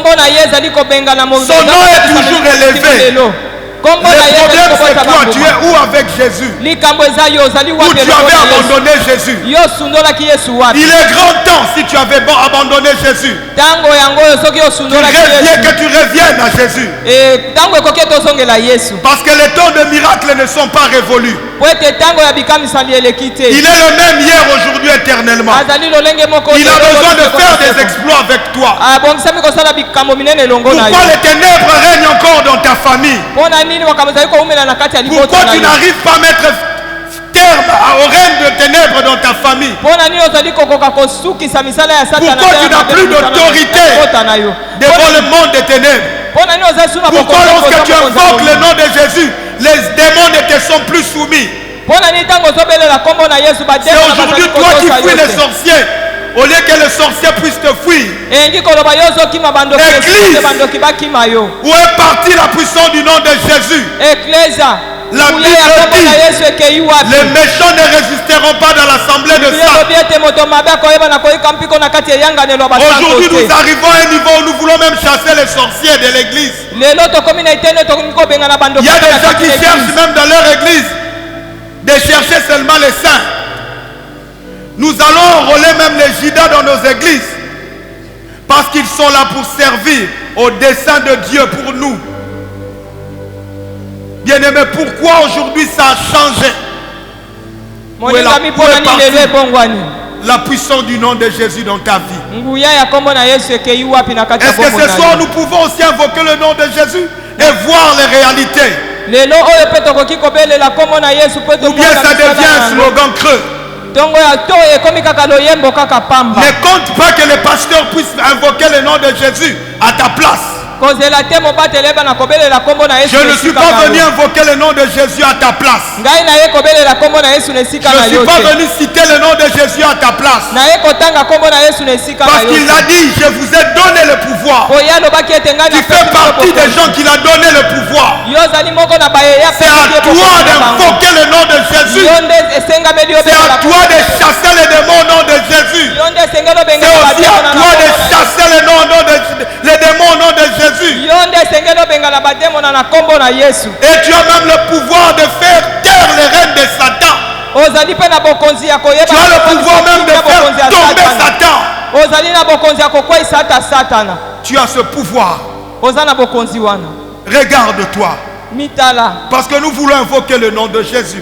nom est toujours élevé. Le problème c'est toi, tu es où avec Jésus? Où tu avais abandonné Jésus? Il est grand temps, si tu avais abandonné Jésus, que tu reviennes à Jésus. Parce que les temps de miracles ne sont pas révolus. Il est le même hier, aujourd'hui, éternellement. Il a besoin de faire des exploits avec toi. Pourquoi les ténèbres règnent encore dans ta famille? Pourquoi tu n'arrives pas à mettre terme au règne de ténèbres dans ta famille? Pourquoi tu n'as plus d'autorité devant le monde des ténèbres? Pourquoi lorsque tu invoques le nom de Jésus, les démons ne te sont plus soumis? C'est aujourd'hui toi qui fuis les sorciers au lieu que les sorciers puissent te fuir. Église, où est partie la puissance du nom de Jésus? La Bible dit, les méchants ne résisteront pas dans l'assemblée de Satan. Aujourd'hui, nous arrivons à un niveau où nous voulons même chasser les sorciers de l'église. Il y a des gens qui cherchent même dans leur église de chercher seulement les saints. Nous allons enrôler même les Judas dans nos églises parce qu'ils sont là pour servir au dessein de Dieu pour nous. Bien-aimé, pourquoi aujourd'hui ça a changé? Où est la puissance du nom de Jésus dans ta vie? Est-ce que ce soir nous pouvons aussi invoquer le nom de Jésus et voir les réalités? Ou bien ça devient un slogan creux? Ne compte pas que les pasteurs puissent invoquer le nom de Jésus à ta place. Je ne suis pas venu invoquer le nom de Jésus à ta place. Je ne suis pas venu citer le nom de Jésus à ta place. Parce qu'il a dit, je vous ai donné le pouvoir. Tu fais partie des gens qu'il a donné le pouvoir. C'est à toi d'invoquer le nom de Jésus. C'est à toi de chasser les démons au nom de Jésus. C'est aussi à toi de chasser les démons au nom de Jésus. Et tu as même le pouvoir de faire taire les règnes de Satan. Tu as le pouvoir même de faire tomber Satan. Tu as ce pouvoir. Regarde-toi. Parce que nous voulons invoquer le nom de Jésus.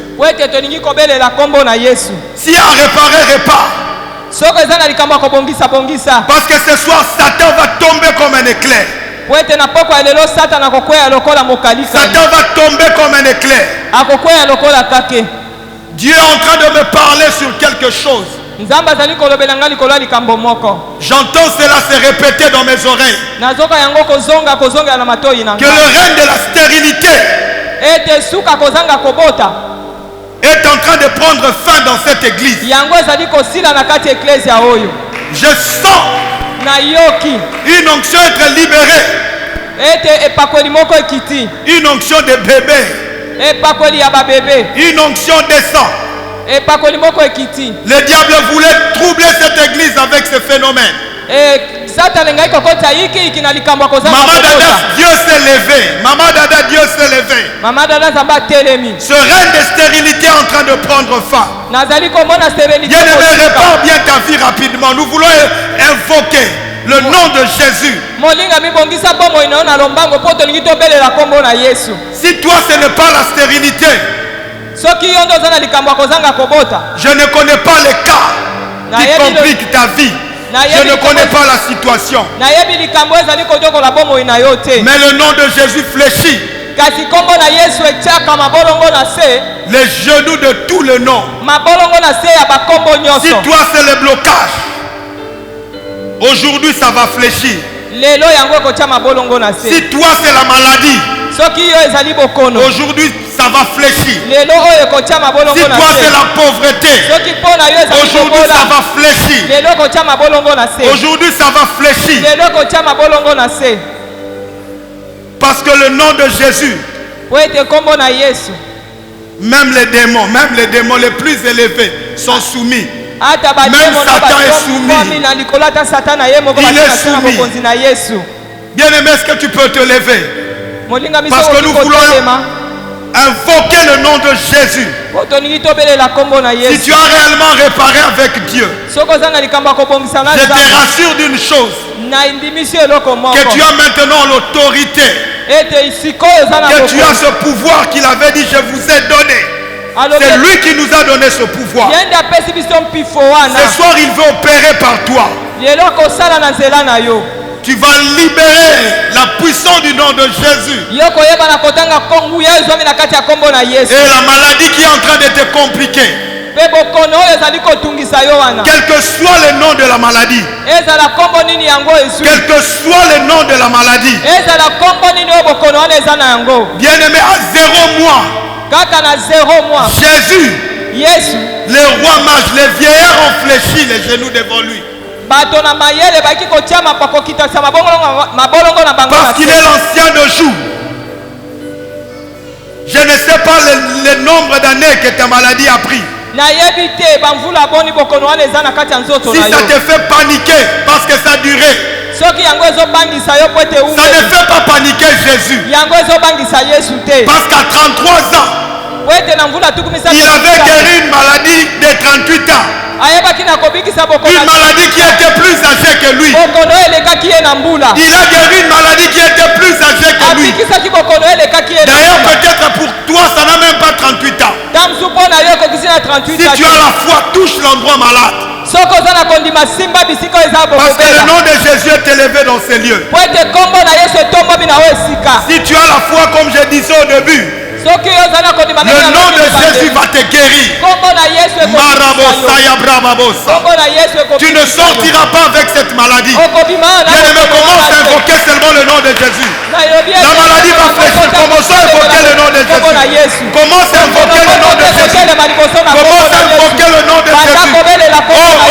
Si à réparer, répare. Parce que ce soir, Satan va tomber comme un éclair. Satan va tomber comme un éclair. Dieu est en train de me parler sur quelque chose. J'entends cela se répéter dans mes oreilles. Que le règne de la stérilité est en train de prendre fin dans cette église. Je sens une onction être libérée. Une onction de bébé. Une onction descend. Le diable voulait troubler cette église avec ce phénomène. Maman Dada, Dieu s'est levé. Maman Dada, Dieu s'est levé. Ce règne de stérilité est en train de prendre fin. Bien-aimé, répare bien ta vie rapidement. Nous voulons invoquer le nom de Jésus. Si toi ce n'est pas la stérilité, je ne connais pas les cas qui compliquent ta vie. Je ne connais pas la situation. Mais le nom de Jésus fléchit les genoux de tout le nom. Si toi c'est le blocage, aujourd'hui ça va fléchir. Si toi c'est la maladie, aujourd'hui ça va fléchir. Si toi c'est la pauvreté, aujourd'hui ça va fléchir. Aujourd'hui ça va fléchir. Parce que le nom de Jésus, même les démons les plus élevés sont soumis. Même Satan est soumis. Il est soumis. Bien-aimé, est-ce que tu peux te lever? Parce que nous voulons invoquer le nom de Jésus. Si tu as réellement réparé avec Dieu, je te rassure d'une chose, que tu as maintenant l'autorité, que tu as ce pouvoir qu'il avait dit je vous ai donné. C'est lui qui nous a donné ce pouvoir. Ce soir il veut opérer par toi. Tu vas libérer la puissance du nom de Jésus. Et la maladie qui est en train de te compliquer, quel que soit le nom de la maladie, quel que soit le nom de la maladie, bien-aimé, à 0 mois, Jésus, le roi mage, les vieillards ont fléchi les genoux devant lui. Parce qu'il est l'ancien de jour. Je ne sais pas le nombre d'années que ta maladie a pris. Si ça te fait paniquer parce que ça a duré, ça ne fait pas paniquer Jésus. Parce qu'à 33 ans, il avait guéri une maladie de 38 ans. Une maladie qui était plus âgée que lui. Il a guéri une maladie qui était plus âgée que lui. D'ailleurs, peut-être pour toi, ça n'a même pas 38 ans. Si tu as la foi, touche l'endroit malade. Parce que le nom de Jésus est élevé dans ces lieux. Si tu as la foi, comme je disais au début, soki ozala kondima Le nom de Jésus va te guérir. kombo na Yesu Marabosaya Bramabosa. kombo na Yesu Tu ne sortiras pas avec cette maladie. okobima na Bien-aimé, commence à invoquer seulement le nom de Jésus. La maladie va fléchir. Commence à invoquer le nom de Jésus. Commence à invoquer le nom de Jésus. Commence à invoquer le nom de Jésus. Oh,